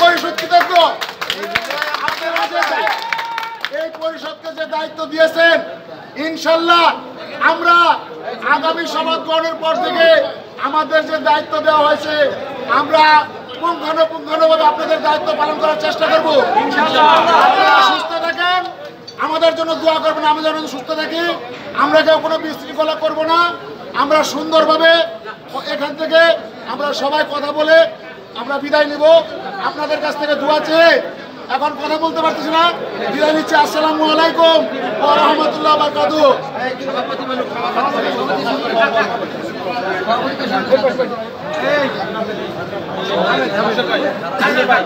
পরিষদ কৃতজ্ঞ এই পরিষদকে যে দায়িত্ব দিয়েছেন। ইনশাল্লাহ আমরা আগামী শপথ গ্রহণের পর থেকে আমাদের যে দায়িত্ব দেওয়া হয়েছে আমরা পুঙ্খানুপুঙ্খানুভাবে আপনাদের দায়িত্ব পালন করার চেষ্টা করব। আপনারা সুস্থ থাকেন, আমাদের জন্য দোয়া করবেন। আমরা যেন সুস্থ থাকি, আমরা কেউ কোনো বিশৃঙ্খলা করব না। আমরা সুন্দরভাবে এখান থেকে আমরা সবাই কথা বলে আমরা বিদায় নিব। আপনাদের কাছ থেকে দোয়া চেয়ে এখন কথা বলতে পারতেছি না, বিদায় নিচ্ছি। আসসালামু আলাইকুম ওয়া রাহমাতুল্লাহি ওয়া বারাকাতুহু। ধন্যবাদ।